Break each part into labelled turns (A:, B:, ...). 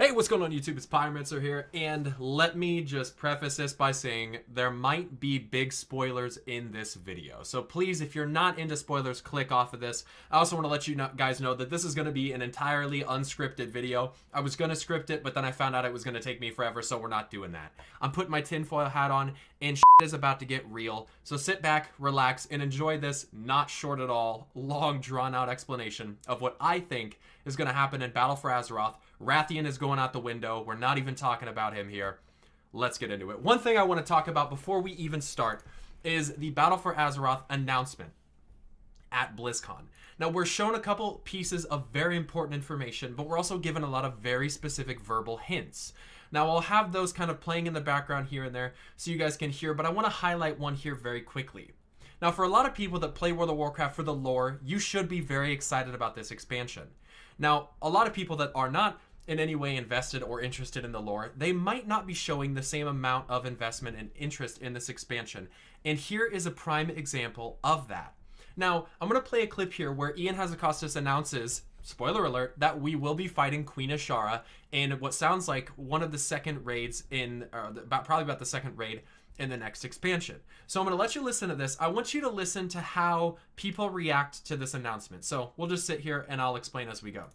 A: Hey, what's going on YouTube? It's Pyromancer here, and let me just preface this by saying there might be big spoilers in this video. So please, if you're not into spoilers, click off of this. I also want to let you guys know that this is going to be an entirely unscripted video. I was going to script it, but then I found out it was going to take me forever, so we're not doing that. I'm putting my tinfoil hat on, and shit is about to get real. So sit back, relax, and enjoy this not short at all, long, drawn-out explanation of what I think is going to happen in Battle for Azeroth. Rathian is going out the window. We're not even talking about him here. Let's get into it. One thing I want to talk about before we even start is the Battle for Azeroth announcement at Blizzcon. Now, we're shown a couple pieces of very important information, but we're also given a lot of very specific verbal hints. Now, I'll have those kind of playing in the background here and there so you guys can hear, but I want to highlight one here very quickly. Now, for a lot of people that play World of Warcraft for the lore, you should be very excited about this expansion. Now, a lot of people that are not in any way invested or interested in the lore, they might not be showing the same amount of investment and interest in this expansion. And here is a prime example of that. Now, I'm going to play a clip here where Ian Hazzikostas announces, spoiler alert, that we will be fighting Queen Azshara in what sounds like one of the second raids in, probably about the second raid in the next expansion. So I'm going to let you listen to this. I want you to listen to how people react to this announcement. So we'll just sit here and I'll explain as we go.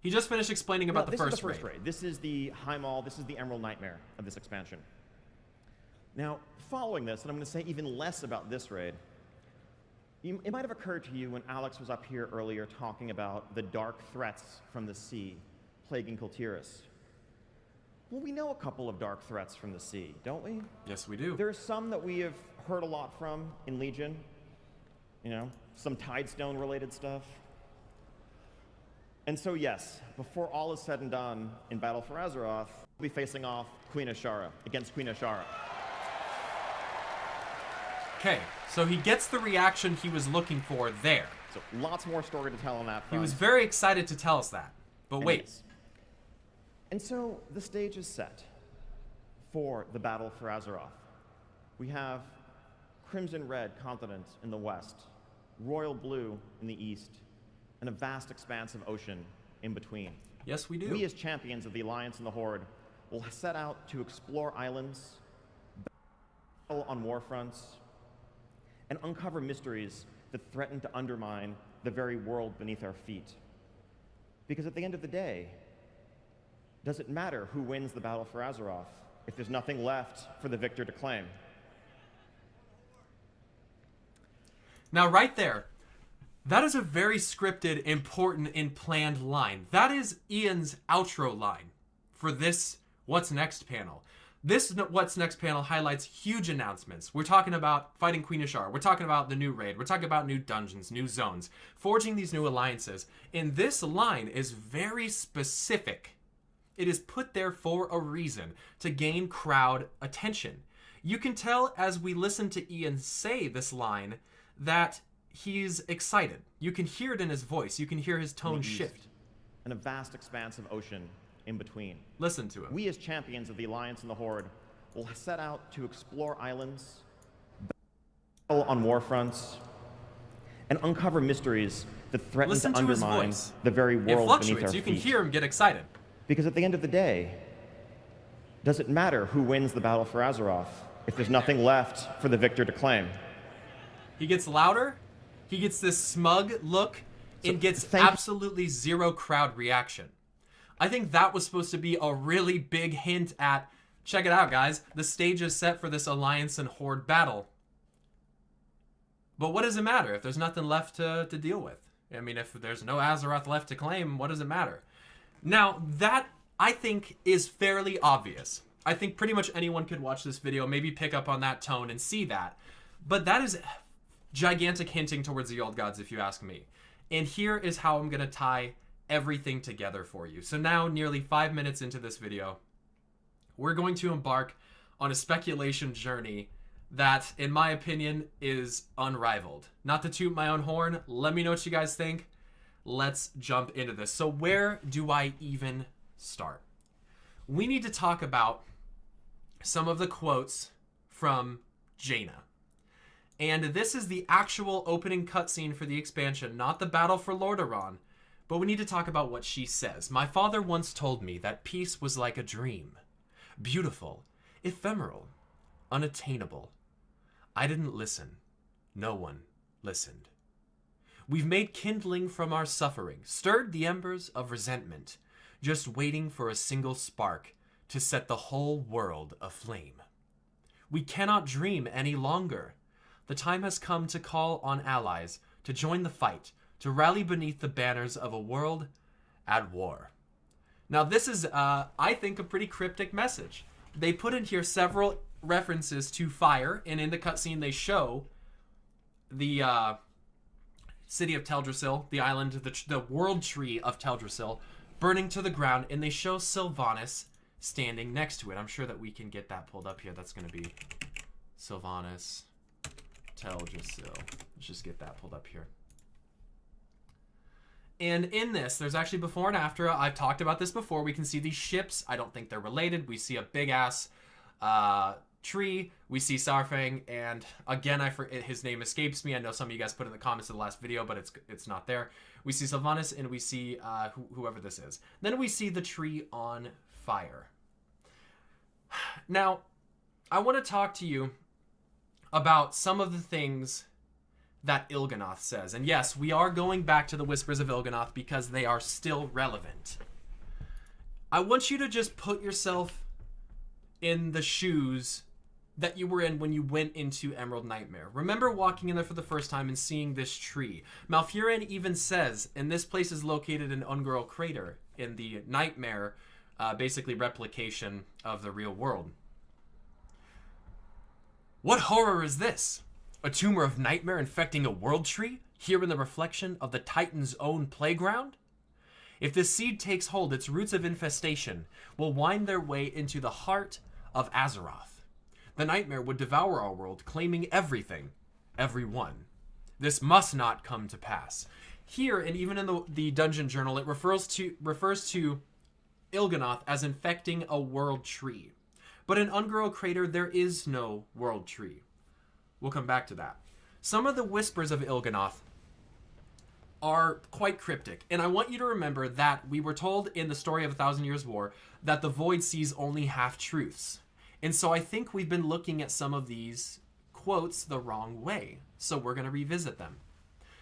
A: He just finished explaining about the first raid.
B: This is the High Maul, this is the Emerald Nightmare of this expansion. Now, following this, and I'm going to say even less about this raid, it might have occurred to you when Alex was up here earlier talking about the dark threats from the sea plaguing Kultiris. Well, we know a couple of dark threats from the sea, don't we?
A: Yes, we do.
B: There's some that we have heard a lot from in Legion. You know, some Tidestone-related stuff. And so, yes, before all is said and done in Battle for Azeroth, we'll be facing off Queen Azshara against Queen Azshara.
A: Okay, so he gets the reaction he was looking for there.
B: So lots more story to tell on that front.
A: He was very excited to tell us that. But wait.
B: And so the stage is set for the Battle for Azeroth. We have Crimson Red continent in the west, Royal Blue in the east, and a vast expanse of ocean in between.
A: Yes, we do.
B: We as champions of the Alliance and the Horde will set out to explore islands, battle on war fronts, and uncover mysteries that threaten to undermine the very world beneath our feet. Because at the end of the day, does it matter who wins the Battle for Azeroth if there's nothing left for the victor to claim?
A: Now, right there, that is a very scripted, important, and planned line. That is Ian's outro line for this What's Next panel. This What's Next panel highlights huge announcements. We're talking about fighting Queen Azshara. We're talking about the new raid. We're talking about new dungeons, new zones, forging these new alliances. And this line is very specific. It is put there for a reason, to gain crowd attention. You can tell as we listen to Ian say this line that he's excited. You can hear it in his voice. You can hear his tone shift.
B: And a vast expanse of ocean in between.
A: Listen to him.
B: We as champions of the Alliance and the Horde will set out to explore islands, battle on war fronts, and uncover mysteries that threaten to undermine the very world beneath our feet.
A: You can hear him get excited.
B: Because at the end of the day, does it matter who wins the Battle for Azeroth if there's nothing left for the victor to claim?
A: He gets louder, he gets this smug look, and gets absolutely zero crowd reaction. I think that was supposed to be a really big hint at, check it out, guys, the stage is set for this Alliance and Horde battle. But what does it matter if there's nothing left to deal with? I mean, if there's no Azeroth left to claim, what does it matter? Now, that, I think, is fairly obvious. I think pretty much anyone could watch this video, maybe pick up on that tone and see that. But that is gigantic hinting towards the old gods, if you ask me. And here is how I'm going to tie everything together for you. So now, nearly 5 minutes into this video, we're going to embark on a speculation journey that, in my opinion, is unrivaled. Not to toot my own horn, let me know what you guys think. Let's jump into this. So where do I even start? We need to talk about some of the quotes from Jaina. And this is the actual opening cutscene for the expansion, not the Battle for Lordaeron, But we need to talk about what she says. My father once told me that peace was like a dream. Beautiful, ephemeral, unattainable. I didn't listen. No one listened. We've made kindling from our suffering, stirred the embers of resentment, just waiting for a single spark to set the whole world aflame. We cannot dream any longer. The time has come to call on allies to join the fight, to rally beneath the banners of a world at war. Now this is, I think, a pretty cryptic message. They put in here several references to fire, and in the cutscene they show the city of Teldrassil, the island, the world tree of Teldrassil, burning to the ground, and they show Sylvanas standing next to it. I'm sure that we can get that pulled up here. That's going to be Sylvanas Teldrassil. Let's just get that pulled up here. And in this, there's actually before and after. I've talked about this before. We can see these ships. I don't think they're related. We see a big-ass tree. We see Saurfang, and again, his name escapes me. I know some of you guys put it in the comments of the last video, but it's not there. We see Sylvanas, and we see whoever this is. Then we see the tree on fire. Now, I want to talk to you about some of the things that Il'gynoth says. And yes, we are going back to the Whispers of Il'gynoth because they are still relevant. I want you to just put yourself in the shoes that you were in when you went into Emerald Nightmare. Remember walking in there for the first time and seeing this tree. Malfurion even says, and this place is located in Ungoro Crater, in the Nightmare, basically replication of the real world. What horror is this? A tumor of nightmare infecting a world tree, here in the reflection of the Titan's own playground? If this seed takes hold, its roots of infestation will wind their way into the heart of Azeroth. The nightmare would devour our world, claiming everything, everyone. This must not come to pass. Here, and even in the dungeon journal, it refers to Il'gynoth as infecting a world tree. But in Ungoro Crater, there is no world tree. We'll come back to that. Some of the whispers of Il'gynoth are quite cryptic, and I want you to remember that we were told in the story of 1,000 Years' War that the Void sees only half-truths. And so I think we've been looking at some of these quotes the wrong way, so we're going to revisit them.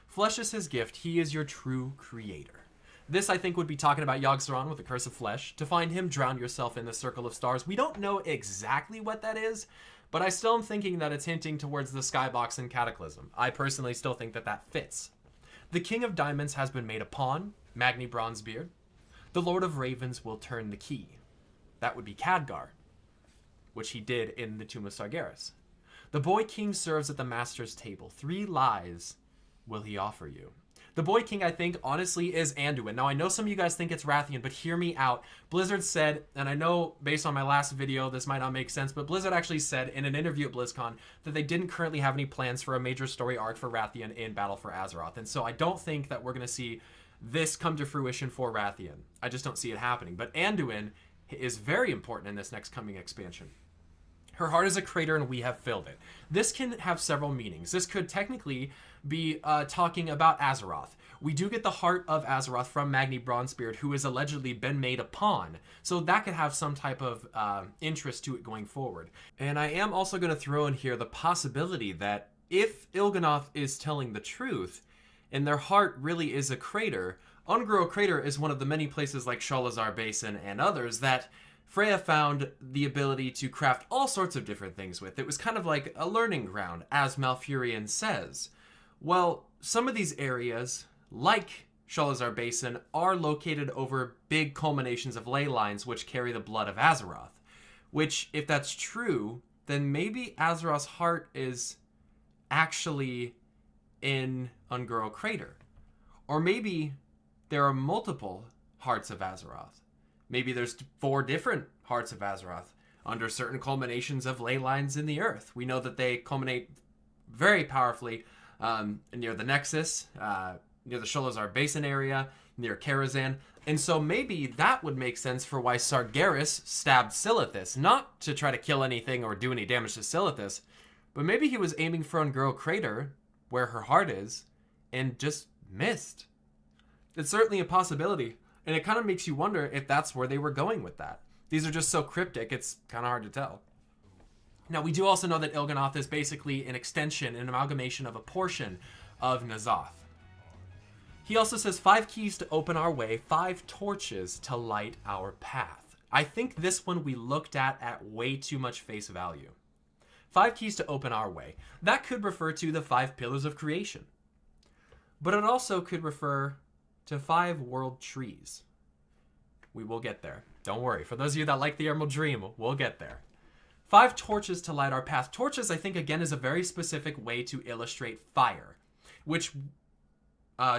A: Flesh is his gift, he is your true creator. This, I think, would be talking about Yogg-Saron with the Curse of Flesh. To find him, drown yourself in the circle of stars. We don't know exactly what that is, but I still am thinking that it's hinting towards the Skybox and Cataclysm. I personally still think that that fits. The King of Diamonds has been made a pawn, Magni Bronzebeard. The Lord of Ravens will turn the key. That would be Khadgar, which he did in the Tomb of Sargeras. The Boy King serves at the Master's table. 3 lies will he offer you. The Boy King, I think, honestly, is Anduin. Now, I know some of you guys think it's Rathian, but hear me out. Blizzard said, and I know based on my last video, this might not make sense, but Blizzard actually said in an interview at BlizzCon that they didn't currently have any plans for a major story arc for Rathian in Battle for Azeroth. And so I don't think that we're going to see this come to fruition for Rathian. I just don't see it happening. But Anduin is very important in this next coming expansion. Her heart is a crater and we have filled it. This can have several meanings. This could technically be talking about Azeroth. We do get the heart of Azeroth from Magni Bronzebeard, who has allegedly been made a pawn. So that could have some type of interest to it going forward. And I am also going to throw in here the possibility that if Il'gynoth is telling the truth, and their heart really is a crater, Ungoro Crater is one of the many places like Sholazar Basin and others that Freya found the ability to craft all sorts of different things with. It was kind of like a learning ground, as Malfurion says. Well, some of these areas, like Sholazar Basin, are located over big culminations of ley lines which carry the blood of Azeroth. Which, if that's true, then maybe Azeroth's heart is actually in Ungoro Crater. Or maybe there are multiple hearts of Azeroth. Maybe there's 4 different hearts of Azeroth under certain culminations of ley lines in the earth. We know that they culminate very powerfully near the Nexus, near the Sholazar Basin area, near Karazhan. And so maybe that would make sense for why Sargeras stabbed Silithus. Not to try to kill anything or do any damage to Silithus, but maybe he was aiming for Ungoro Crater, where her heart is, and just missed. It's certainly a possibility, and it kind of makes you wonder if that's where they were going with that. These are just so cryptic, it's kind of hard to tell. Now, we do also know that Il'gynoth is basically an extension, an amalgamation of a portion of N'Zoth. He also says 5 keys to open our way, 5 torches to light our path. I think this one we looked at way too much face value. 5 keys to open our way. That could refer to the 5 pillars of creation. But it also could refer to 5 world trees. We will get there. Don't worry. For those of you that like the Emerald Dream, we'll get there. 5 torches to light our path. Torches, I think, again, is a very specific way to illustrate fire, which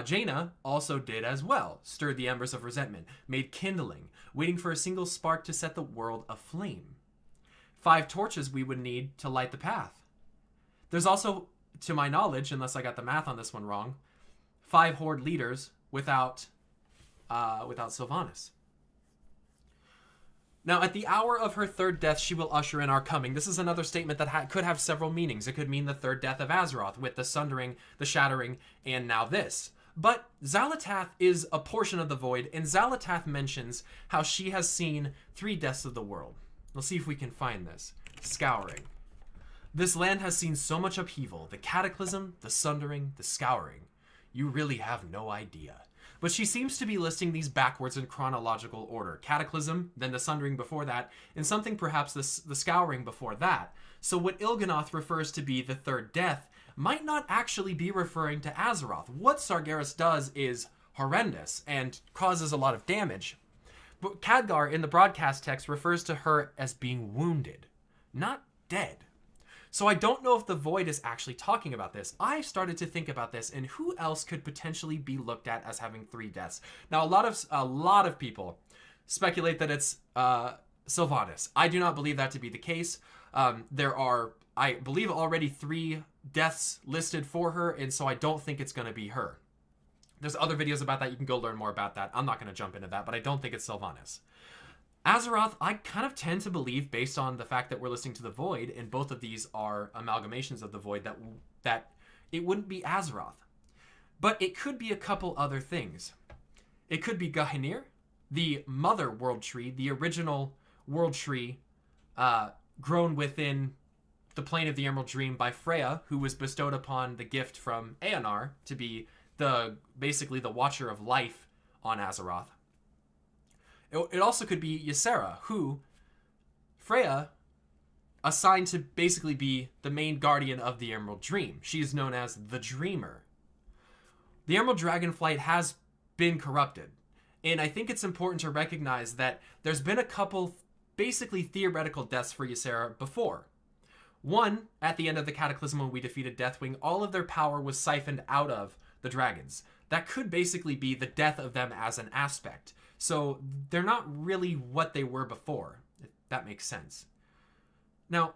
A: Jaina also did as well. Stirred the embers of resentment, made kindling, waiting for a single spark to set the world aflame. 5 torches we would need to light the path. There's also, to my knowledge, unless I got the math on this one wrong, 5 horde leaders without Sylvanas. Now, at the hour of her 3rd death, she will usher in our coming. This is another statement that could have several meanings. It could mean the 3rd death of Azeroth, with the sundering, the shattering, and now this. But Xal'atath is a portion of the Void, and Xal'atath mentions how she has seen 3 deaths of the world. We'll see if we can find this. Scouring. This land has seen so much upheaval. The cataclysm, the sundering, the scouring. You really have no idea. But she seems to be listing these backwards in chronological order. Cataclysm, then the sundering before that, and something perhaps the scouring before that. So what Il'gynoth refers to be the 3rd death might not actually be referring to Azeroth. What Sargeras does is horrendous and causes a lot of damage. But Khadgar in the broadcast text refers to her as being wounded, not dead. So I don't know if the Void is actually talking about this. I started to think about this, and who else could potentially be looked at as having 3 deaths? Now, a lot of people speculate that it's Sylvanas. I do not believe that to be the case. There are, I believe, already 3 deaths listed for her, and so I don't think it's going to be her. There's other videos about that. You can go learn more about that. I'm not going to jump into that, but I don't think it's Sylvanas. Azeroth, I kind of tend to believe, based on the fact that we're listening to the Void, and both of these are amalgamations of the Void, that it wouldn't be Azeroth. But it could be a couple other things. It could be Gahinir, the mother world tree, the original world tree grown within the plane of the Emerald Dream by Freya, who was bestowed upon the gift from Eonar to be basically the Watcher of Life on Azeroth. It also could be Ysera, who Freya assigned to basically be the main guardian of the Emerald Dream. She is known as the Dreamer. The Emerald Dragonflight has been corrupted, and I think it's important to recognize that there's been a couple basically theoretical deaths for Ysera before. One, at the end of the Cataclysm when we defeated Deathwing, all of their power was siphoned out of the dragons. That could basically be the death of them as an aspect. So they're not really what they were before, if that makes sense. Now,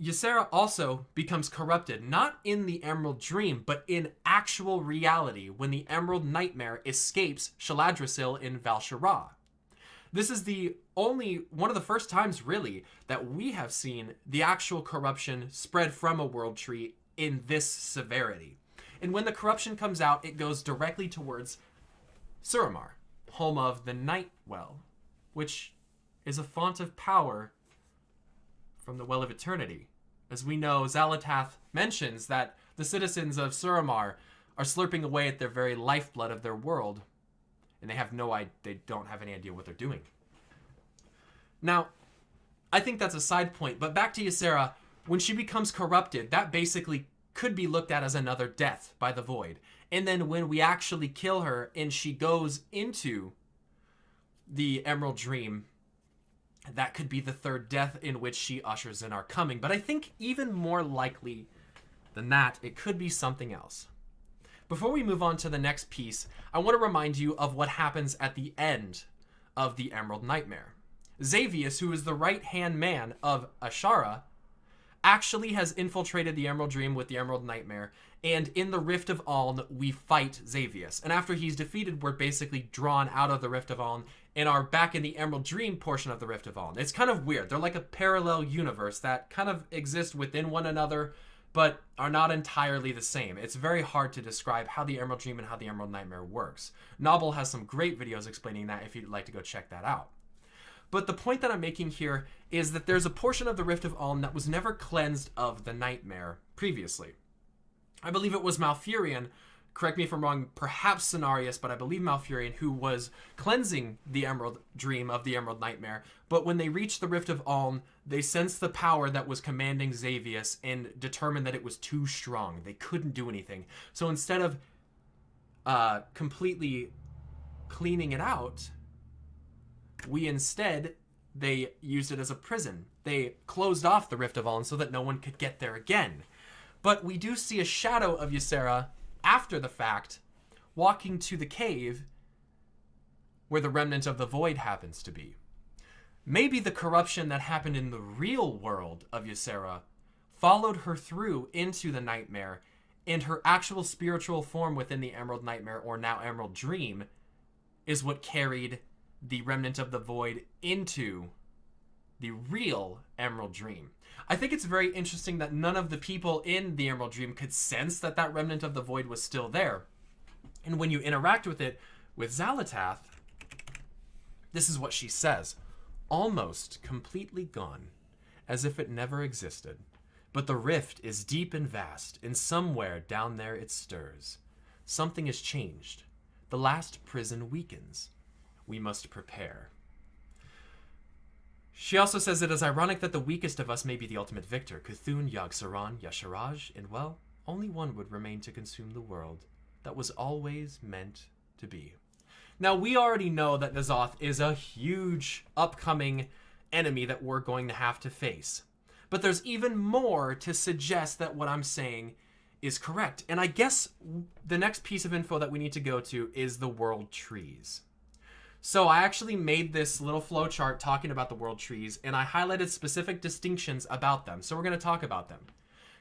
A: Ysera also becomes corrupted, not in the Emerald Dream, but in actual reality when the Emerald Nightmare escapes Shaladrisil in Val'Sharah. This is one of the first times, really, that we have seen the actual corruption spread from a world tree in this severity. And when the corruption comes out, it goes directly towards Suramar, home of the Nightwell, which is a font of power from the Well of Eternity. As we know, Xal'atath mentions that the citizens of Suramar are slurping away at their very lifeblood of their world, and they don't have any idea what they're doing. Now, I think that's a side point, but back to Ysera, when she becomes corrupted, that basically could be looked at as another death by the Void. And then when we actually kill her and she goes into the Emerald Dream, that could be the 3rd death in which she ushers in our coming. But I think even more likely than that, it could be something else. Before we move on to the next piece, I want to remind you of what happens at the end of the Emerald Nightmare. Xavius, who is the right-hand man of Ashara, actually has infiltrated the Emerald Dream with the Emerald Nightmare, and in the Rift of Aln, we fight Xavius. And after he's defeated, we're basically drawn out of the Rift of Aln and are back in the Emerald Dream portion of the Rift of Aln. It's kind of weird. They're like a parallel universe that kind of exists within one another, but are not entirely the same. It's very hard to describe how the Emerald Dream and how the Emerald Nightmare works. Noble has some great videos explaining that if you'd like to go check that out. But the point that I'm making here is that there's a portion of the Rift of Alm that was never cleansed of the Nightmare previously. I believe it was Malfurion, correct me if I'm wrong, perhaps Cenarius, but I believe Malfurion, who was cleansing the Emerald Dream of the Emerald Nightmare. But when they reached the Rift of Alm, they sensed the power that was commanding Xavius and determined that it was too strong. They couldn't do anything. So instead of completely cleaning it out, they used it as a prison. They closed off the Rift of Alm so that no one could get there again. But we do see a shadow of Ysera after the fact, walking to the cave where the remnant of the void happens to be. Maybe the corruption that happened in the real world of Ysera followed her through into the Nightmare, and her actual spiritual form within the Emerald Nightmare, or now Emerald Dream, is what carried the remnant of the void into the real Emerald Dream. I think it's very interesting that none of the people in the Emerald Dream could sense that that remnant of the void was still there. And when you interact with it with Xal'atath, this is what she says. Almost completely gone, as if it never existed. But the rift is deep and vast, and somewhere down there it stirs. Something has changed. The last prison weakens. We must prepare. She also says it is ironic that the weakest of us may be the ultimate victor. Cthulhu, Yogg-Saron, Y'Shaarj, and well, only one would remain to consume the world that was always meant to be. Now, we already know that N'Zoth is a huge upcoming enemy that we're going to have to face. But there's even more to suggest that what I'm saying is correct. And I guess the next piece of info that we need to go to is the world trees. So I actually made this little flowchart talking about the world trees, and I highlighted specific distinctions about them. So we're going to talk about them.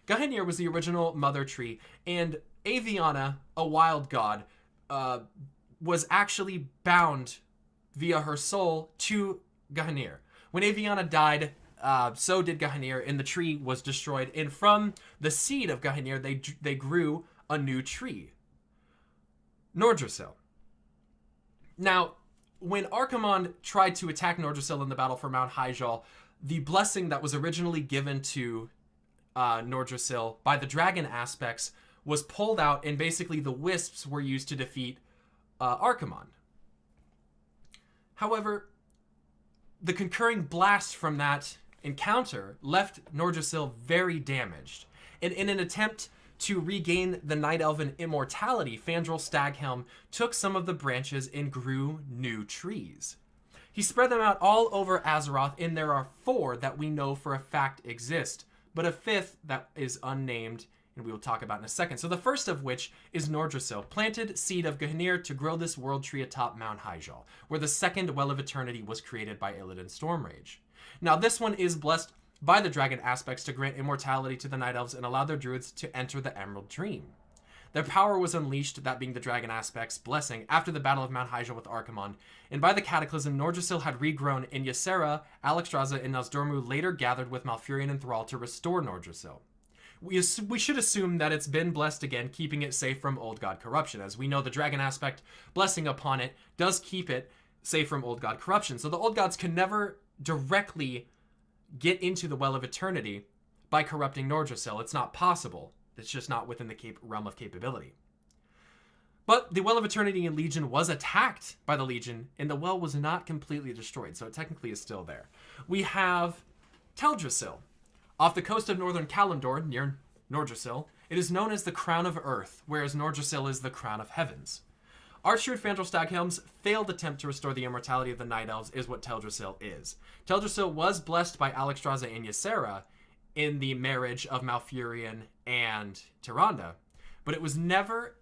A: Gahanir was the original mother tree, and Aviana, a wild god, was actually bound via her soul to Gahanir. When Aviana died, so did Gahanir, and the tree was destroyed. And from the seed of Gahanir, they grew a new tree, Nordrassil. Now, when Archimonde tried to attack Nordrassil in the battle for Mount Hyjal, the blessing that was originally given to Nordrassil by the dragon aspects was pulled out, and basically the wisps were used to defeat Archimonde. However, the concurring blast from that encounter left Nordrassil very damaged, and in an attempt to regain the Night Elven immortality, Fandral Staghelm took some of the branches and grew new trees. He spread them out all over Azeroth, and there are 4 that we know for a fact exist, but a 5th that is unnamed, and we will talk about in a second. So the first of which is Nordrassil, planted seed of Gahanir to grow this world tree atop Mount Hyjal, where the second Well of Eternity was created by Illidan Stormrage. Now this one is blessed by the dragon aspects to grant immortality to the Night Elves and allow their druids to enter the Emerald Dream. Their power was unleashed, that being the dragon aspect's blessing, after the Battle of Mount Hyjal with Archimonde, and by the Cataclysm, Nordrassil had regrown, and Ysera, Alexstrasza, and Nozdormu later gathered with Malfurion and Thrall to restore Nordrassil. We should assume that it's been blessed again, keeping it safe from Old God corruption, as we know the dragon aspect blessing upon it does keep it safe from Old God corruption. So the Old Gods can never directly get into the Well of Eternity by corrupting Nordrassil. It's not possible. It's just not within the realm of capability. But the Well of Eternity in Legion was attacked by the Legion, and the well was not completely destroyed, so it technically is still there. We have Teldrassil. Off the coast of northern Kalimdor, near Nordrassil, it is known as the Crown of Earth, whereas Nordrassil is the Crown of Heavens. Archdruid Fandral Staghelm's failed attempt to restore the immortality of the Night Elves is what Teldrassil is. Teldrassil was blessed by Alexstrasza and Ysera in the marriage of Malfurion and Tyrande, but it was never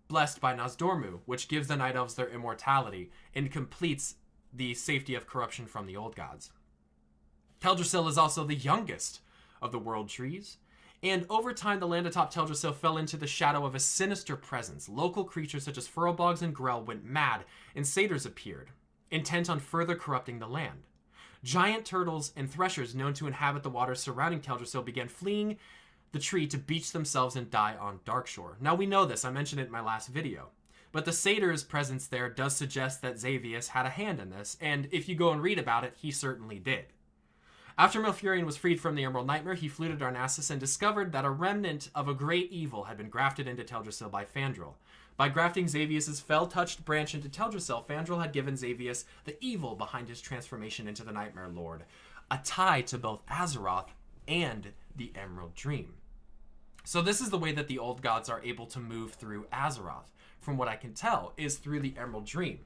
A: blessed by Nozdormu, which gives the Night Elves their immortality and completes the safety of corruption from the Old Gods. Teldrassil is also the youngest of the world trees, and over time the land atop Teldrassil fell into the shadow of a sinister presence. Local creatures such as Furlbogs and Grell went mad, and satyrs appeared, intent on further corrupting the land. Giant turtles and threshers known to inhabit the waters surrounding Teldrassil began fleeing the tree to beach themselves and die on Darkshore. Now we know this, I mentioned it in my last video. But the satyr's presence there does suggest that Xavius had a hand in this, and if you go and read about it, he certainly did. After Malfurion was freed from the Emerald Nightmare, he flew to Darnassus and discovered that a remnant of a great evil had been grafted into Teldrassil by Fandral. By grafting Xavius' fell-touched branch into Teldrassil, Fandral had given Xavius the evil behind his transformation into the Nightmare Lord, a tie to both Azeroth and the Emerald Dream. So this is the way that the old gods are able to move through Azeroth, from what I can tell, is through the Emerald Dream.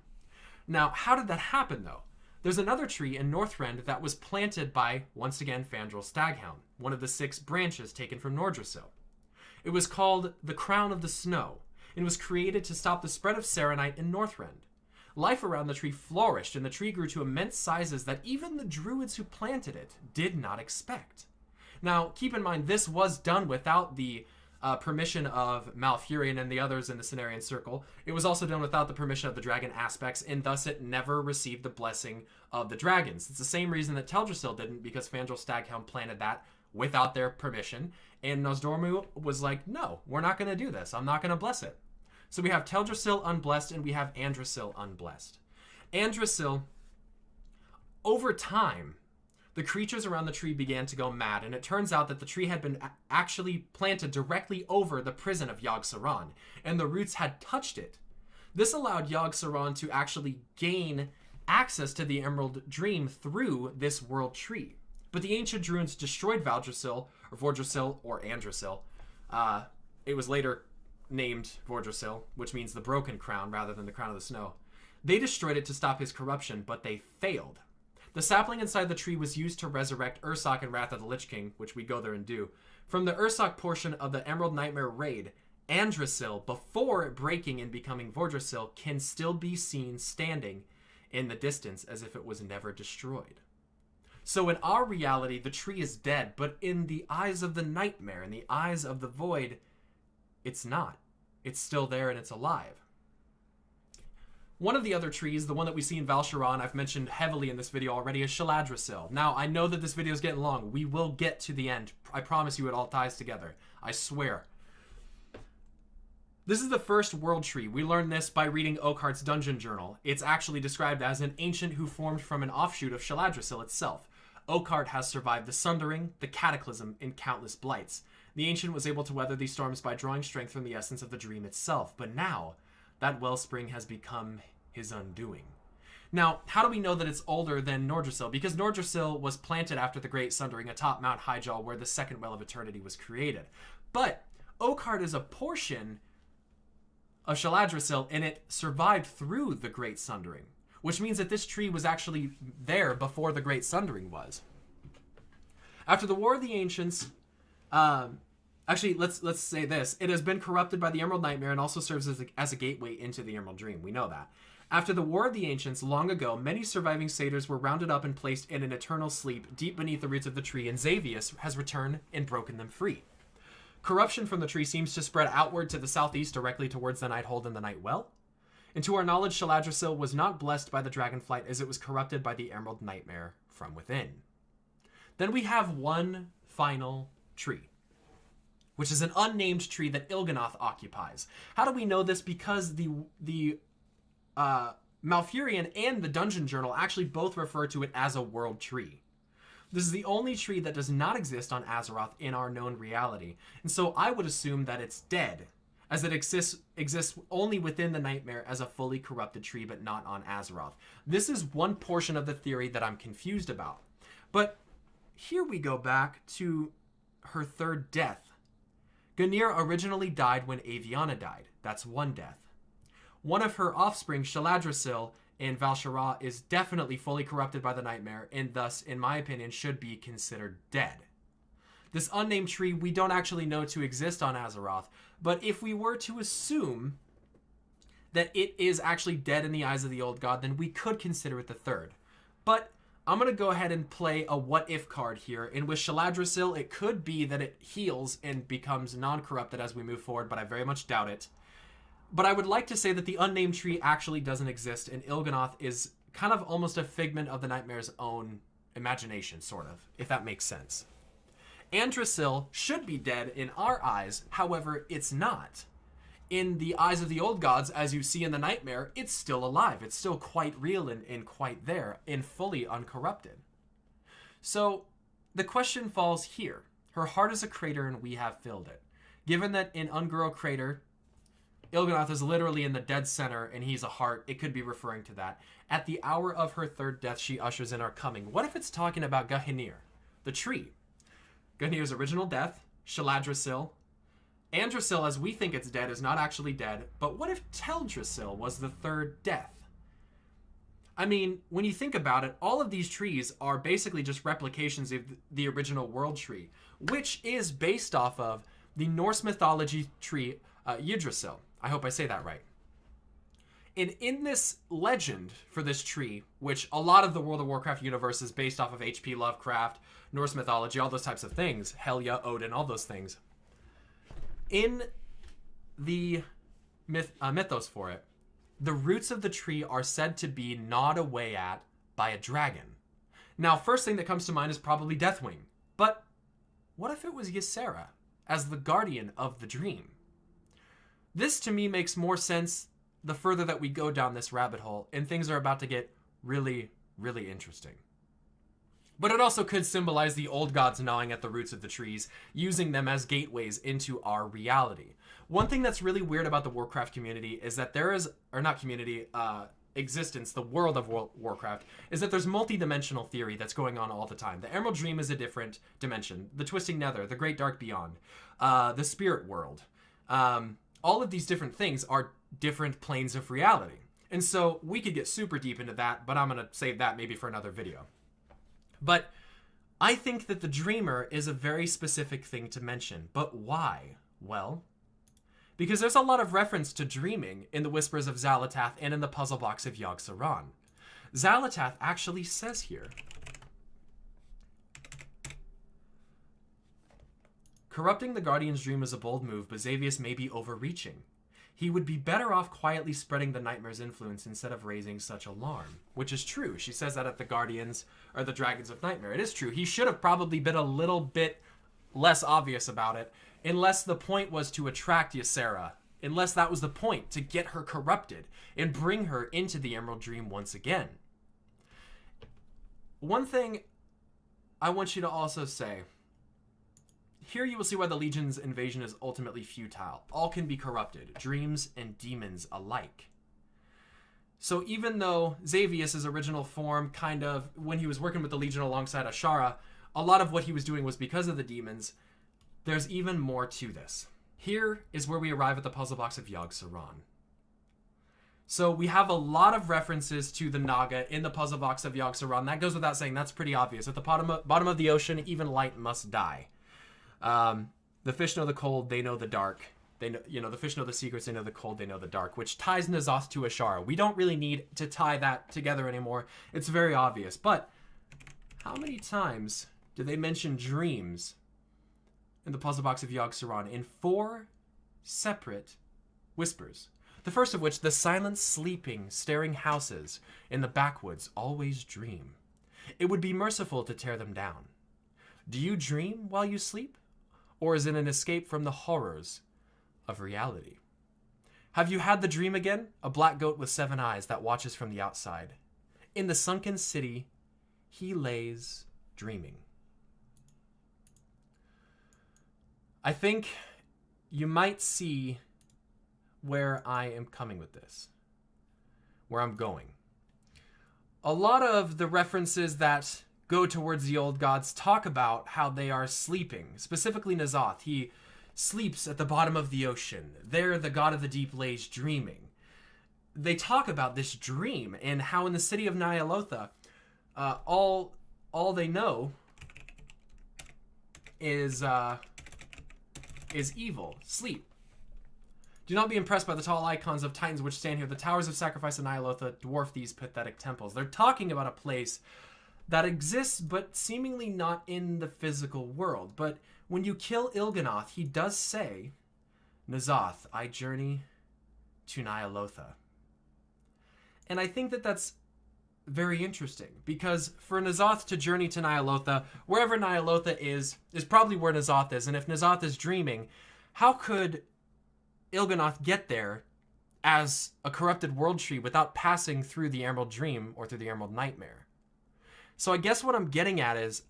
A: Now, how did that happen, though? There's another tree in Northrend that was planted by, once again, Fandral Staghound, one of the 6 branches taken from Nordrassil. It was called the Crown of the Snow, and was created to stop the spread of Serenite in Northrend. Life around the tree flourished, and the tree grew to immense sizes that even the druids who planted it did not expect. Now, keep in mind, this was done without the permission of Malfurion and the others in the Cenarian Circle. It was also done without the permission of the dragon aspects, and thus it never received the blessing of the dragons. It's the same reason that Teldrassil didn't, because Fandral Staghound planted that without their permission, and Nosdormu was like, no, we're not going to do this. I'm not going to bless it. So we have Teldrassil unblessed, and we have Andrassil unblessed. Andrassil, over time, the creatures around the tree began to go mad, and it turns out that the tree had been actually planted directly over the prison of Yogg-Saron, and the roots had touched it. This allowed Yogg-Saron to actually gain access to the Emerald Dream through this world tree. But the ancient druids destroyed Valdrassil, or Vordrassil, or Andrassil. It was later named Vordrassil, which means the broken crown rather than the crown of the snow. They destroyed it to stop his corruption, but they failed. The sapling inside the tree was used to resurrect Ursoc and Wrath of the Lich King, which we go there and do. From the Ursoc portion of the Emerald Nightmare raid, Andrassil, before breaking and becoming Vordrassil, can still be seen standing in the distance as if it was never destroyed. So in our reality, the tree is dead, but in the eyes of the Nightmare, in the eyes of the Void, it's not. It's still there and it's alive. One of the other trees, the one that we see in Val-Sharon, I've mentioned heavily in this video already, is Shaladdrassil. Now, I know that this video is getting long. We will get to the end. I promise you it all ties together. I swear. This is the first world tree. We learned this by reading Oakhart's Dungeon Journal. It's actually described as an ancient who formed from an offshoot of Shaladdrassil itself. Oakhart has survived the Sundering, the Cataclysm, and countless blights. The ancient was able to weather these storms by drawing strength from the essence of the dream itself, but now that wellspring has become his undoing. Now, how do we know that it's older than Nordrassil? Because Nordrassil was planted after the Great Sundering atop Mount Hyjal, where the second Well of Eternity was created. But Oakhart is a portion of Shaladdrassil, and it survived through the Great Sundering, which means that this tree was actually there before the Great Sundering was. After the War of the Ancients, actually, let's say this. It has been corrupted by the Emerald Nightmare and also serves as a gateway into the Emerald Dream. We know that. After the War of the Ancients, long ago, many surviving satyrs were rounded up and placed in an eternal sleep deep beneath the roots of the tree, and Xavius has returned and broken them free. Corruption from the tree seems to spread outward to the southeast directly towards the Nighthold and the Nightwell. And to our knowledge, Shaladdrassil was not blessed by the Dragonflight as it was corrupted by the Emerald Nightmare from within. Then we have one final tree, which is an unnamed tree that Il'gynoth occupies. How do we know this? Because the Malfurion and the Dungeon Journal actually both refer to it as a world tree. This is the only tree that does not exist on Azeroth in our known reality, and so I would assume that it's dead, as it exists only within the Nightmare as a fully corrupted tree, but not on Azeroth. This is one portion of the theory that I'm confused about. But here we go back to her third death. Ganir originally died when Aviana died. That's one death. One of her offspring, Shaladdrassil, in Val-Sharon, is definitely fully corrupted by the Nightmare, and thus, in my opinion, should be considered dead. This unnamed tree we don't actually know to exist on Azeroth, but if we were to assume that it is actually dead in the eyes of the old god, then we could consider it the third. But I'm going to go ahead and play a what-if card here, and with Shaladdrassil, it could be that it heals and becomes non-corrupted as we move forward, but I very much doubt it. But I would like to say that the unnamed tree actually doesn't exist, and Il'gynoth is kind of almost a figment of the Nightmare's own imagination, sort of, if that makes sense. Andrasil should be dead in our eyes, however, it's not. In the eyes of the old gods, as you see in the nightmare, it's still alive. It's still quite real and quite there, and fully uncorrupted. So, the question falls here. Her heart is a crater, and we have filled it. Given that in Ungoro Crater, Il'gynoth is literally in the dead center, and he's a heart, it could be referring to that. At the hour of her third death, she ushers in our coming. What if it's talking about Gah'nir, the tree? Gah'nir's original death, Shaladrasil. Andrasil, as we think it's dead, is not actually dead, but what if Teldrassil was the third death? I mean, when you think about it, all of these trees are basically just replications of the original world tree, which is based off of the Norse mythology tree, Yggdrasil. I hope I say that right. And in this legend for this tree, which a lot of the World of Warcraft universe is based off of H.P. Lovecraft, Norse mythology, all those types of things, Helya, Odin, all those things. In the mythos for it, the roots of the tree are said to be gnawed away at by a dragon. Now, first thing that comes to mind is probably Deathwing. But what if it was Ysera as the guardian of the dream? This, to me, makes more sense the further that we go down this rabbit hole, and things are about to get really, really interesting. But it also could symbolize the old gods gnawing at the roots of the trees, using them as gateways into our reality. One thing that's really weird about the Warcraft community is that there is, or not community, existence, the world of Warcraft, is that there's multi-dimensional theory that's going on all the time. The Emerald Dream is a different dimension. The Twisting Nether, the Great Dark Beyond, the Spirit World. All of these different things are different planes of reality. And so we could get super deep into that, but I'm going to save that maybe for another video. But I think that the Dreamer is a very specific thing to mention. But why? Well, because there's a lot of reference to dreaming in the Whispers of Xal'atath and in the puzzle box of Yogg-Saron. Xal'atath actually says here, corrupting the Guardian's dream is a bold move, but Xavius may be overreaching. He would be better off quietly spreading the Nightmare's influence instead of raising such alarm. Which is true. She says that at the Guardians, or the Dragons of Nightmare. It is true. He should have probably been a little bit less obvious about it, unless the point was to attract Ysera. Unless that was the point, to get her corrupted and bring her into the Emerald Dream once again. One thing I want you to also say, here you will see why the Legion's invasion is ultimately futile. All can be corrupted, dreams and demons alike. So even though Xavius' original form kind of, when he was working with the Legion alongside Ashara, a lot of what he was doing was because of the demons, there's even more to this. Here is where we arrive at the puzzle box of Yogg-Saron. So we have a lot of references to the Naga in the puzzle box of Yogg-Saron. That goes without saying, that's pretty obvious. At the bottom of the ocean, even light must die. The fish know the cold, they know the dark. They know, the fish know the secrets, they know the cold, they know the dark, which ties N'Zoth to Ashara. We don't really need to tie that together anymore. It's very obvious. But how many times do they mention dreams in the puzzle box of Yogg-Saron? In 4 separate whispers. The first of which, the silent, sleeping, staring houses in the backwoods always dream. It would be merciful to tear them down. Do you dream while you sleep? Or is it an escape from the horrors of reality? Have you had the dream again? A black goat with 7 eyes that watches from the outside. In the sunken city, he lays dreaming. I think you might see where I am coming with this, where I'm going. A lot of the references that go towards the old gods talk about how they are sleeping, specifically N'Zoth. He sleeps at the bottom of the ocean. There, the god of the deep lays dreaming. They talk about this dream and how in the city of Ny'alotha, all they know is evil, sleep. Do not be impressed by the tall icons of titans which stand here. The towers of sacrifice in Ny'alotha dwarf these pathetic temples. They're talking about a place that exists, but seemingly not in the physical world. But when you kill Il'gynoth, he does say, N'Zoth, I journey to Ny'alotha. And I think that that's very interesting, because for N'Zoth to journey to Ny'alotha, wherever Ny'alotha is probably where N'Zoth is, and if N'Zoth is dreaming, how could Il'gynoth get there as a corrupted world tree without passing through the Emerald Dream or through the Emerald Nightmare? So I guess what I'm getting at is,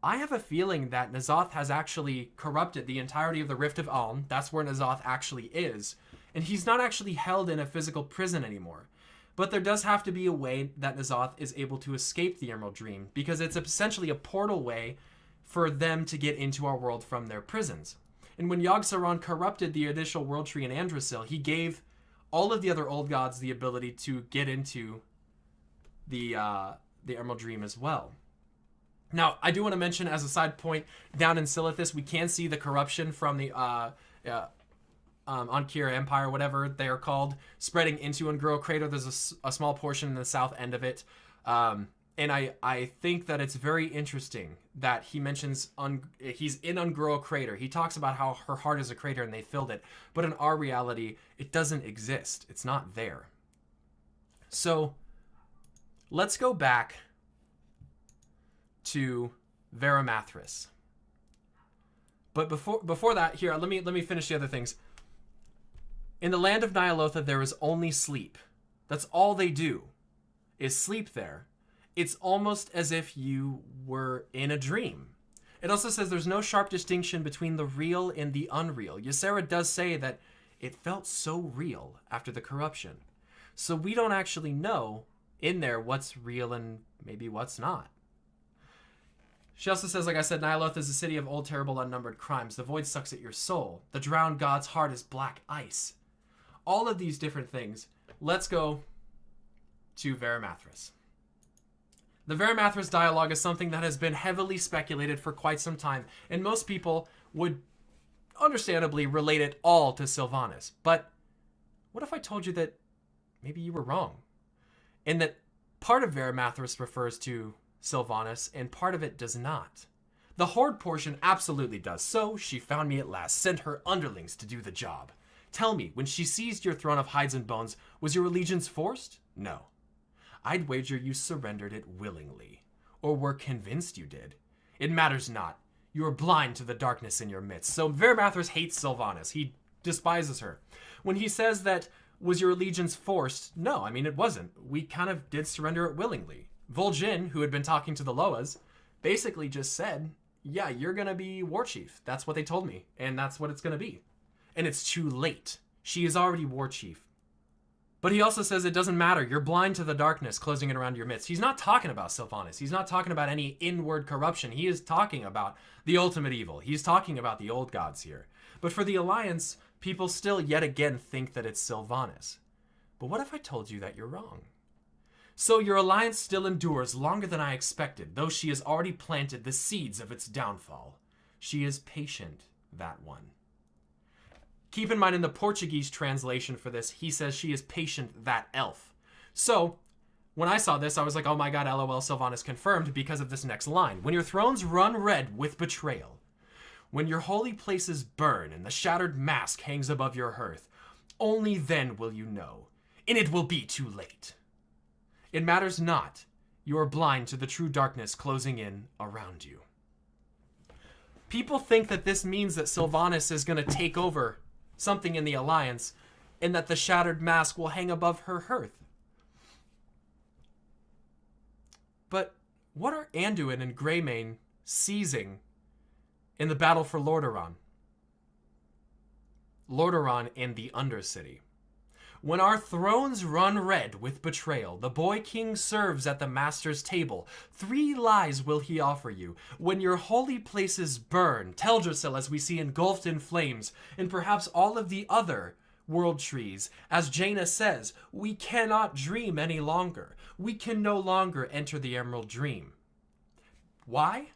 A: I have a feeling that N'Zoth has actually corrupted the entirety of the Rift of Aln. That's where N'Zoth actually is. And he's not actually held in a physical prison anymore. But there does have to be a way that N'Zoth is able to escape the Emerald Dream, because it's essentially a portal way for them to get into our world from their prisons. And when Yogg-Saron corrupted the initial world tree in Androsil, he gave all of the other old gods the ability to get into the Emerald Dream as well. Now, I do want to mention, as a side point, down in Silithus, we can see the corruption from the Ankira Empire, whatever they are called, spreading into Ungro Crater. There's a small portion in the south end of it. And I think that it's very interesting that he mentions he's in Ungro Crater. He talks about how her heart is a crater and they filled it. But in our reality, it doesn't exist. It's not there. So let's go back to Vera Mathris. But before that, here, let me finish the other things. In the land of Ny'alotha, there is only sleep. That's all they do, is sleep there. It's almost as if you were in a dream. It also says there's no sharp distinction between the real and the unreal. Ysera does say that it felt so real after the corruption. So we don't actually know in there what's real and maybe what's not. She also says, like I said, Ny'alotha is a city of old, terrible, unnumbered crimes. The void sucks at your soul. The drowned god's heart is black ice. All of these different things. Let's go to Vera Mathris. The Vera Mathris dialogue is something that has been heavily speculated for quite some time, and most people would understandably relate it all to Sylvanas. But what if I told you that maybe you were wrong? And that part of Vera Mathris refers to Sylvanas, and part of it does not. The Horde portion absolutely does. So she found me at last, sent her underlings to do the job. Tell me, when she seized your throne of hides and bones, was your allegiance forced? No. I'd wager you surrendered it willingly, or were convinced you did. It matters not. You are blind to the darkness in your midst. So Vera Mathris hates Sylvanas. He despises her. When he says that, was your allegiance forced? No, I mean, it wasn't. We kind of did surrender it willingly. Vol'jin, who had been talking to the Loas, basically just said, yeah, you're going to be war chief. That's what they told me, and that's what it's going to be. And it's too late. She is already war chief. But he also says it doesn't matter. You're blind to the darkness closing it around your midst. He's not talking about Sylvanas. He's not talking about any inward corruption. He is talking about the ultimate evil. He's talking about the old gods here. But for the Alliance, people still yet again think that it's Sylvanas. But what if I told you that you're wrong? So your Alliance still endures longer than I expected, though she has already planted the seeds of its downfall. She is patient, that one. Keep in mind, in the Portuguese translation for this, he says she is patient, that elf. So, when I saw this, I was like, oh my god, LOL, Sylvanas confirmed, because of this next line. When your thrones run red with betrayal, when your holy places burn and the shattered mask hangs above your hearth, only then will you know, and it will be too late. It matters not. You are blind to the true darkness closing in around you. People think that this means that Sylvanas is going to take over something in the Alliance, and that the shattered mask will hang above her hearth. But what are Anduin and Greymane seizing in the battle for Lordaeron? Lordaeron and the Undercity. When our thrones run red with betrayal, the boy king serves at the master's table. 3 lies will he offer you. When your holy places burn, Teldrassil as we see engulfed in flames, and perhaps all of the other world trees. As Jaina says, we cannot dream any longer. We can no longer enter the Emerald Dream. Why?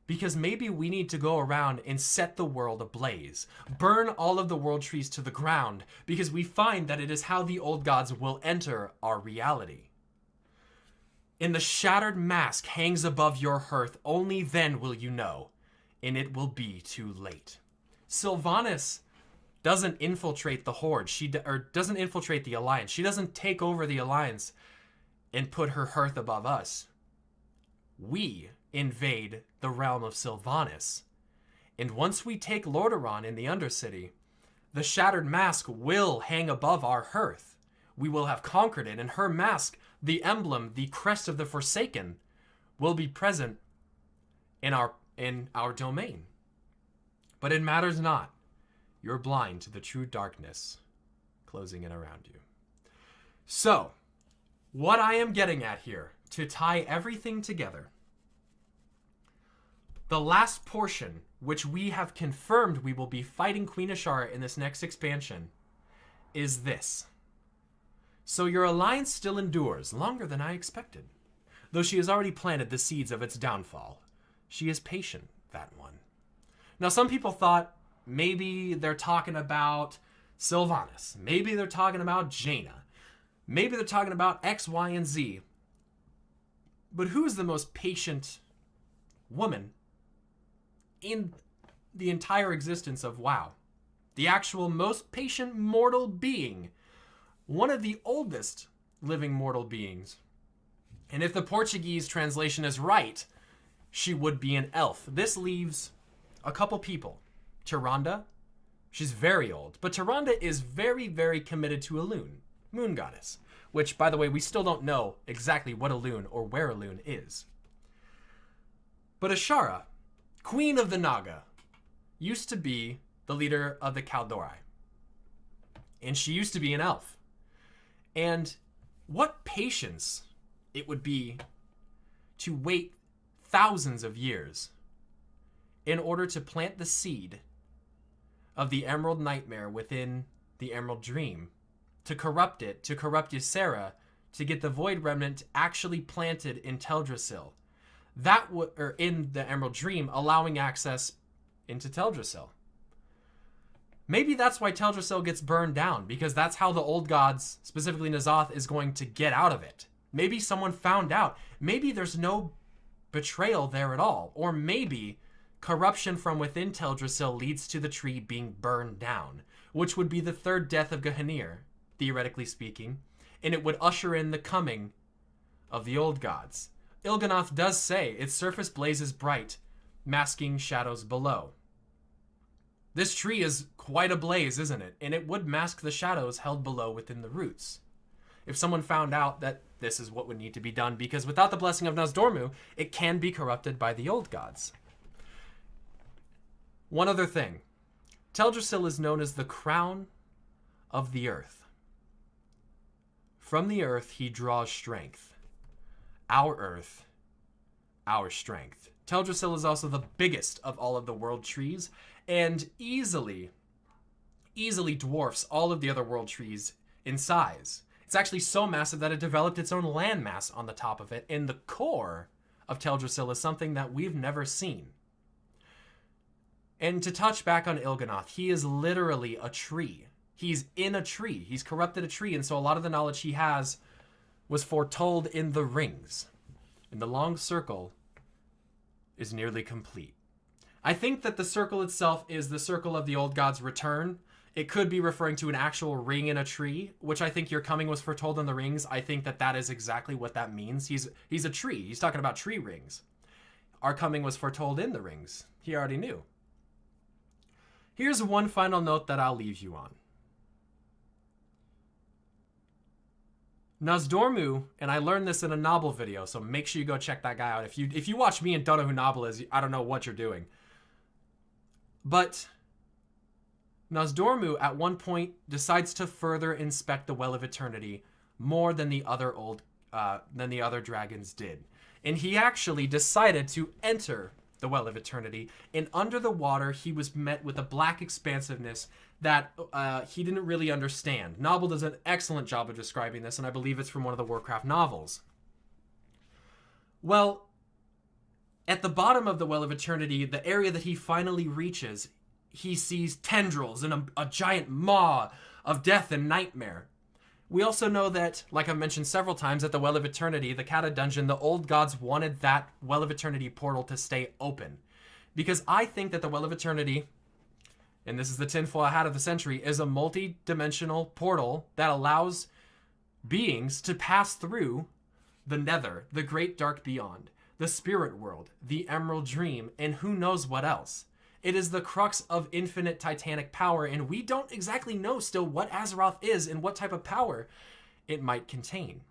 A: Because maybe we need to go around and set the world ablaze. Burn all of the world trees to the ground, because we find that it is how the old gods will enter our reality. And the shattered mask hangs above your hearth, only then will you know, and it will be too late. Sylvanas doesn't infiltrate the Horde, doesn't infiltrate the Alliance. She doesn't take over the Alliance and put her hearth above us, we invade the realm of Sylvanas. And once we take Lordaeron in the Undercity, the Shattered Mask will hang above our hearth. We will have conquered it, and her mask, the emblem, the crest of the Forsaken, will be present in our domain. But it matters not. You're blind to the true darkness closing in around you. So, what I am getting at here, to tie everything together, the last portion, which we have confirmed we will be fighting Queen Ashara in this next expansion, is this. So your alliance still endures longer than I expected. Though she has already planted the seeds of its downfall. She is patient, that one. Now, some people thought maybe they're talking about Sylvanas. Maybe they're talking about Jaina. Maybe they're talking about X, Y, and Z. But who is the most patient woman in the entire existence of WoW? The actual most patient mortal being. One of the oldest living mortal beings. And if the Portuguese translation is right, she would be an elf. This leaves a couple people. Tyrande, she's very old, but Tyrande is very, very committed to Elune, moon goddess, which, by the way, we still don't know exactly what Elune or where Elune is. But Ashara, Queen of the Naga, used to be the leader of the Kaldori. And she used to be an elf. And what patience it would be to wait thousands of years in order to plant the seed of the Emerald Nightmare within the Emerald Dream, to corrupt it, to corrupt Ysera, to get the Void Remnant actually planted in Teldrassil. That or in the Emerald Dream, allowing access into Teldrassil. Maybe that's why Teldrassil gets burned down, because that's how the old gods, specifically N'Zoth, is going to get out of it. Maybe someone found out. Maybe there's no betrayal there at all. Or maybe corruption from within Teldrassil leads to the tree being burned down, which would be the third death of Gehenir, theoretically speaking, and it would usher in the coming of the old gods. Il'gynoth does say its surface blazes bright, masking shadows below. This tree is quite a blaze, isn't it? And it would mask the shadows held below within the roots. If someone found out that this is what would need to be done, because without the blessing of Nozdormu, it can be corrupted by the old gods. One other thing. Teldrassil is known as the crown of the earth. From the earth, he draws strength. Our earth, our strength. Teldrassil is also the biggest of all of the world trees, and easily dwarfs all of the other world trees in size. It's actually so massive that it developed its own landmass on the top of it, and the core of Teldrassil is something that we've never seen. And to touch back on Il'gynoth, he is literally a tree. He's in a tree. He's corrupted a tree, and so a lot of the knowledge he has was foretold in the rings. And the long circle is nearly complete. I think that the circle itself is the circle of the old god's return. It could be referring to an actual ring in a tree, which I think your coming was foretold in the rings. I think that that is exactly what that means. He's a tree. He's talking about tree rings. Our coming was foretold in the rings. He already knew. Here's one final note that I'll leave you on. Nozdormu, and I learned this in a Noble video, so make sure you go check that guy out. If you watch me and don't know who Noble is, I don't know what you're doing. But Nozdormu at one point decides to further inspect the Well of Eternity more than the other dragons did. And he actually decided to enter the Well of Eternity, and under the water he was met with a black expansiveness that he didn't really understand. Noble does an excellent job of describing this, and I believe it's from one of the Warcraft novels. Well, at the bottom of the Well of Eternity, the area that he finally reaches, he sees tendrils and a giant maw of death and nightmare. We also know that, like I've mentioned several times, at the Well of Eternity, the Kata dungeon, the old gods wanted that Well of Eternity portal to stay open. Because I think that the Well of Eternity, and this is the tinfoil hat of the century, is a multi-dimensional portal that allows beings to pass through the Nether, the Great Dark Beyond, the Spirit World, the Emerald Dream, and who knows what else. It is the crux of infinite titanic power, and we don't exactly know still what Azeroth is and what type of power it might contain.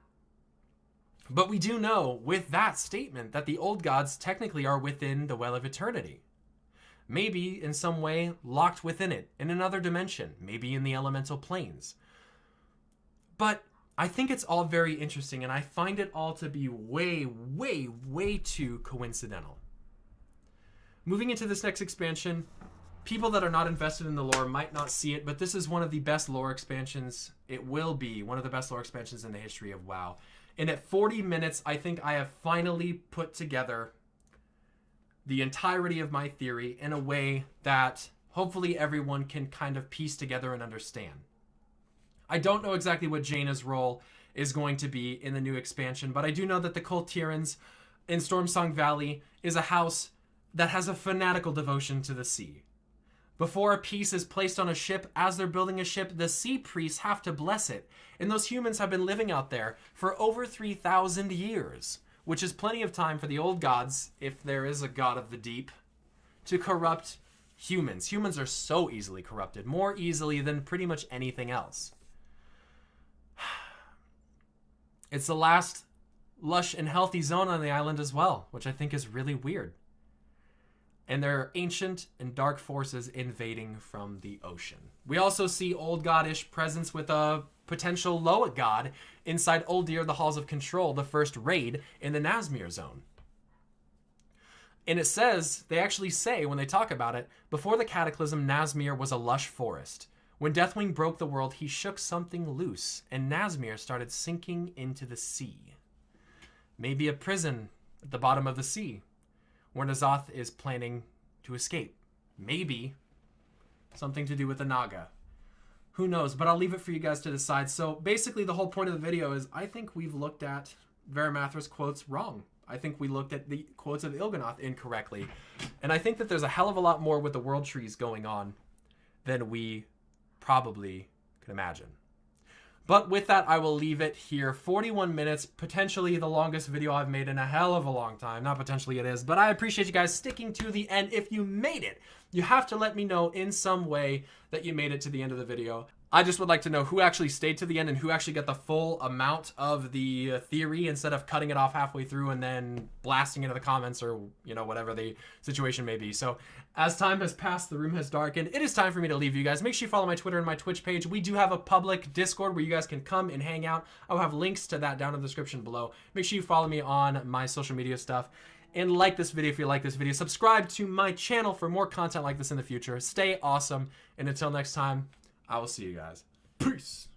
A: But we do know with that statement that the old gods technically are within the Well of Eternity. Maybe in some way locked within it, in another dimension, maybe in the elemental planes. But I think it's all very interesting, and I find it all to be way, way, way too coincidental. Moving into this next expansion, people that are not invested in the lore might not see it, but this is one of the best lore expansions. It will be one of the best lore expansions in the history of WoW. And at 40 minutes, I think I have finally put together the entirety of my theory in a way that hopefully everyone can kind of piece together and understand. I don't know exactly what Jaina's role is going to be in the new expansion, but I do know that the Kultirans in Stormsong Valley is a house that has a fanatical devotion to the sea. Before a piece is placed on a ship, as they're building a ship, the sea priests have to bless it. And those humans have been living out there for over 3,000 years, which is plenty of time for the old gods, if there is a god of the deep, to corrupt humans. Humans are so easily corrupted, more easily than pretty much anything else. It's the last lush and healthy zone on the island as well, which I think is really weird. And there are ancient and dark forces invading from the ocean. We also see old god-ish presence with a potential Loa god inside Uldir, the Halls of Control, the first raid in the Nazmir zone. And it says, they actually say when they talk about it, before the Cataclysm, Nazmir was a lush forest. When Deathwing broke the world, he shook something loose, and Nazmir started sinking into the sea. Maybe a prison at the bottom of the sea, where N'Zoth is planning to escape. Maybe something to do with the Naga. Who knows? But I'll leave it for you guys to decide. So basically the whole point of the video is I think we've looked at Vera Mathris quotes wrong. I think we looked at the quotes of Il'gynoth incorrectly. And I think that there's a hell of a lot more with the world trees going on than we probably could imagine. But with that, I will leave it here. 41 minutes, potentially the longest video I've made in a hell of a long time. Not potentially, it is. But I appreciate you guys sticking to the end. If you made it, you have to let me know in some way that you made it to the end of the video. I just would like to know who actually stayed to the end and who actually got the full amount of the theory instead of cutting it off halfway through and then blasting into the comments or, you know, whatever the situation may be. So as time has passed, the room has darkened. It is time for me to leave you guys. Make sure you follow my Twitter and my Twitch page. We do have a public Discord where you guys can come and hang out. I'll have links to that down in the description below. Make sure you follow me on my social media stuff. And like this video if you like this video. Subscribe to my channel for more content like this in the future. Stay awesome. And until next time, I will see you guys. Peace.